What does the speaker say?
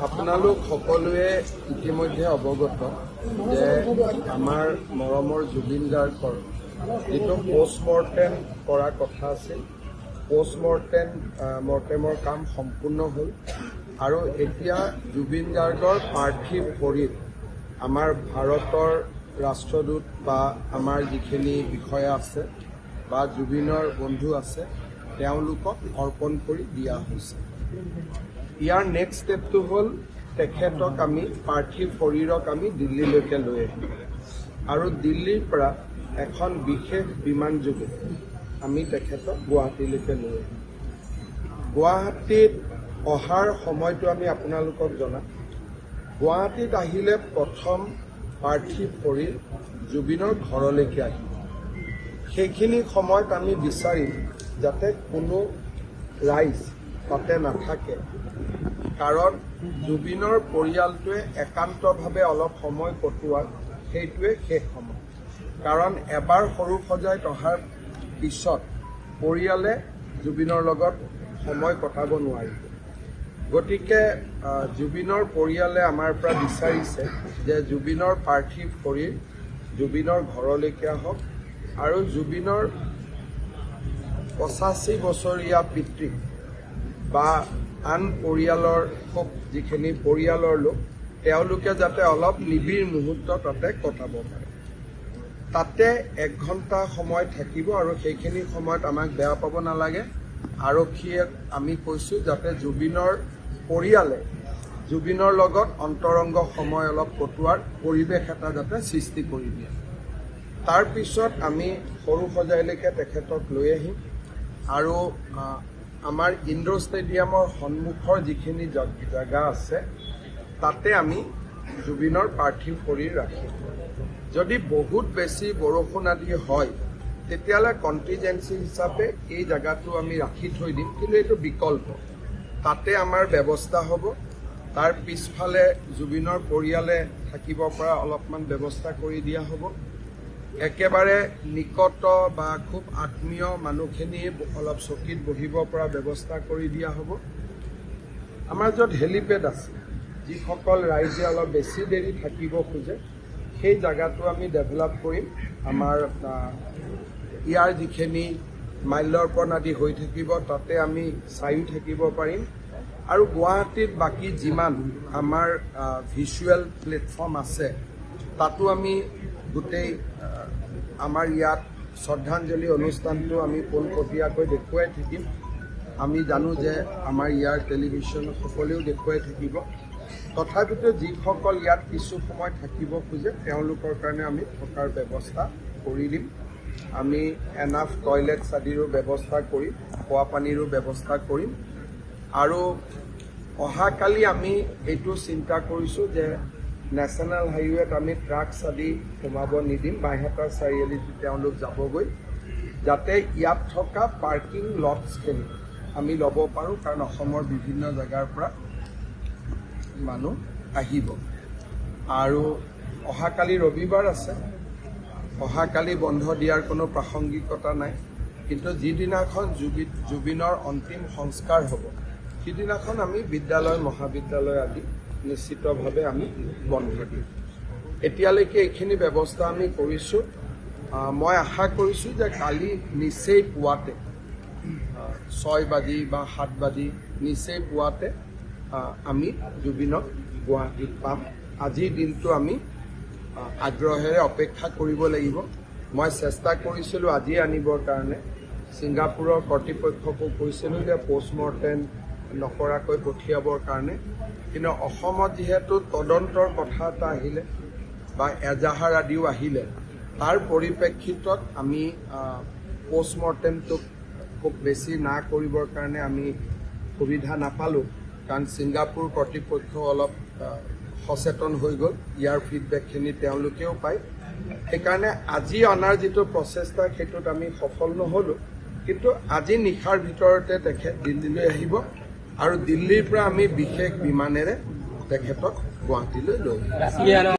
আপোনালোক সকলোৱে ইতিমধ্যে অৱগত যে আমাৰ মৰমৰ জুবিন গাৰ্গৰ যিটো পোষ্টমৰ্টেম কৰা কথা আছিল, পোষ্টমৰ্টেমৰ কাম সম্পূৰ্ণ হ'ল আৰু এতিয়া জুবিন গাৰ্গৰ পাৰ্থিৱ শৰীৰ আমাৰ ভাৰতৰ ৰাষ্ট্ৰদূত বা আমাৰ যিখিনি বিষয়া আছে বা জুবিনৰ বন্ধু আছে তেওঁলোকক অৰ্পণ কৰি দিয়া হৈছে। ইয়াৰ নেক্সট ষ্টেপটো হ'ল তেখেতক আমি পাৰ্থিৱ শৰীৰক আমি দিল্লীলৈকে লৈ আহিম আৰু দিল্লীৰ পৰা এখন বিশেষ বিমান যোগে আমি তেখেতক গুৱাহাটীলৈকে লৈ আহিম। গুৱাহাটীত অহাৰ সময়টো আমি আপোনালোকক জনাম। গুৱাহাটীত আহিলে প্ৰথম পাৰ্থিৱ শৰীৰ জুবিনৰ ঘৰলৈকে আহিব। সেইখিনি সময়ত আমি বিচাৰিম যাতে কোনো ৰাইজ তাতে নাথাকে, কাৰণ জুবিনৰ পৰিয়ালটোৱে একান্তভাৱে অলপ সময় কটোৱাৰ সেইটোৱে শেষ সময়। কাৰণ এবাৰ সৰু সজাইত অহাৰ পিছত পৰিয়ালে জুবিনৰ লগত সময় কটাব নোৱাৰিব। গতিকে জুবিনৰ পৰিয়ালে আমাৰ পৰা বিচাৰিছে যে জুবিনৰ পাৰ্থিৱ শৰীৰ জুবিনৰ ঘৰলৈকে আহক আৰু জুবিনৰ 85 বছৰীয়া পিতৃক বা আন পৰিয়ালৰ যিখিনি পৰিয়ালৰ লোক তেওঁলোকে যাতে অলপ নিবিড় মুহূৰ্ত তাতে কটাব পাৰে। তাতে 1 ঘণ্টা সময় থাকিব আৰু সেইখিনি সময়ত আমাক বেয়া পাব নালাগে। আৰক্ষীয়ে আমি কৈছোঁ যাতে জুবিনৰ পৰিয়ালে জুবিনৰ লগত অন্তৰংগ সময় অলপ কটোৱাৰ পৰিৱেশ এটা যাতে সৃষ্টি কৰি দিয়ে। তাৰ পিছত আমি সৰু সজাইলৈকে তেখেতক লৈ আহিম আৰু আমাৰ ইণ্ডোৰ ষ্টেডিয়ামৰ সন্মুখৰ যিখিনি জেগা আছে তাতে আমি জুবিনৰ পাৰ্থিৱ শৰীৰ ৰাখিম। যদি বহুত বেছি বৰষুণ আদি হয় তেতিয়াহ'লে কণ্টিজেঞ্চি হিচাপে এই জেগাটো আমি ৰাখি থৈ দিম, কিন্তু এইটো বিকল্প। তাতে আমাৰ ব্যৱস্থা হ'ব। তাৰ পিছফালে জুবিনৰ পৰিয়ালে থাকিব পৰা অলপমান ব্যৱস্থা কৰি দিয়া হ'ব। একেবাৰে নিকট বা খুব আত্মীয় মানুহখিনি অলপ চকীত বহিব পৰা ব্যৱস্থা কৰি দিয়া হ'ব। আমাৰ য'ত হেলিপেড আছে, যিসকল ৰাইজে অলপ বেছি দেৰি থাকিব খোজে সেই জেগাটো আমি ডেভেলপ কৰিম। আমাৰ ইয়াৰ যিখিনি মাল্যাৰ্পণ আদি হৈ থাকিব তাতে আমি চায়ো থাকিব পাৰিম আৰু গুৱাহাটীত বাকী যিমান আমাৰ ভিজুৱেল প্লেটফৰ্ম আছে তাতো আমি গোটেই আমাৰ ইয়াত শ্ৰদ্ধাঞ্জলি অনুষ্ঠানটো আমি পোনপটীয়াকৈ দেখুৱাই থাকিম। আমি জানো যে আমাৰ ইয়াৰ টেলিভিশ্যন সকলেও দেখুৱাই থাকিব। তথাপিতো যিসকল ইয়াত কিছু সময় থাকিব খোজে তেওঁলোকৰ কাৰণে আমি থকাৰ ব্যৱস্থা কৰি দিম। আমি এনাফ টয়লেটছ আদিৰো ব্যৱস্থা কৰিম, খোৱা পানীৰো ব্যৱস্থা কৰিম আৰু অহাকালি আমি এইটো চিন্তা কৰিছোঁ যে নেশ্যনেল হাইৱেত আমি ট্ৰাকছ আদি সোমাব নিদিম। বাইহাটা চাৰিআলিত তেওঁলোক যাবগৈ, যাতে ইয়াত থকা পাৰ্কিং লটছখিনি আমি ল'ব পাৰোঁ, কাৰণ অসমৰ বিভিন্ন জেগাৰ পৰা মানুহ আহিব। আৰু অহাকালি ৰবিবাৰ আছে, অহাকালি বন্ধ দিয়াৰ কোনো প্ৰাসংগিকতা নাই, কিন্তু যিদিনাখন জুবিনৰ অন্তিম সংস্কাৰ হ'ব সিদিনাখন আমি বিদ্যালয় মহাবিদ্যালয় আদি নিশ্চিতভাৱে আমি বন্ধ দিম। এতিয়ালৈকে এইখিনি ব্যৱস্থা আমি কৰিছোঁ। মই আশা কৰিছোঁ যে কালি নিচেই পুৱাতে 6 বাজি বা 7 বাজি নিচেই পুৱাতে আমি জুবিনক গুৱাহাটীত পাম। আজিৰ দিনটো আমি আগ্ৰহেৰে অপেক্ষা কৰিব লাগিব। মই চেষ্টা কৰিছিলোঁ আজি আনিবৰ কাৰণে, ছিংগাপুৰৰ কৰ্তৃপক্ষকো কৈছিলোঁ যে পোষ্টমৰ্টেম নকৰাকৈ পঠিয়াবৰ কাৰণে, কিন্তু অসমত যিহেতু তদন্তৰ কথা এটা আহিলে বা এজাহাৰ আদিও আহিলে তাৰ পৰিপ্ৰেক্ষিতত আমি পোষ্টমৰ্টেমটোক খুব বেছি না কৰিবৰ কাৰণে আমি সুবিধা নাপালোঁ, কাৰণ ছিংগাপুৰ কৰ্তৃপক্ষ অলপ সচেতন হৈ গ'ল। ইয়াৰ ফিডবেকখিনি তেওঁলোকেও পায়। সেইকাৰণে আজি অনাৰ যিটো প্ৰচেষ্টা সেইটোত আমি সফল নহ'লোঁ, কিন্তু আজি নিশাৰ ভিতৰতে তেখেত দিল্লীলৈ আহিব আৰু দিল্লীৰ পৰা আমি বিশেষ বিমানেৰে তেখেতক গুৱাহাটীলৈ লৈ আহিম।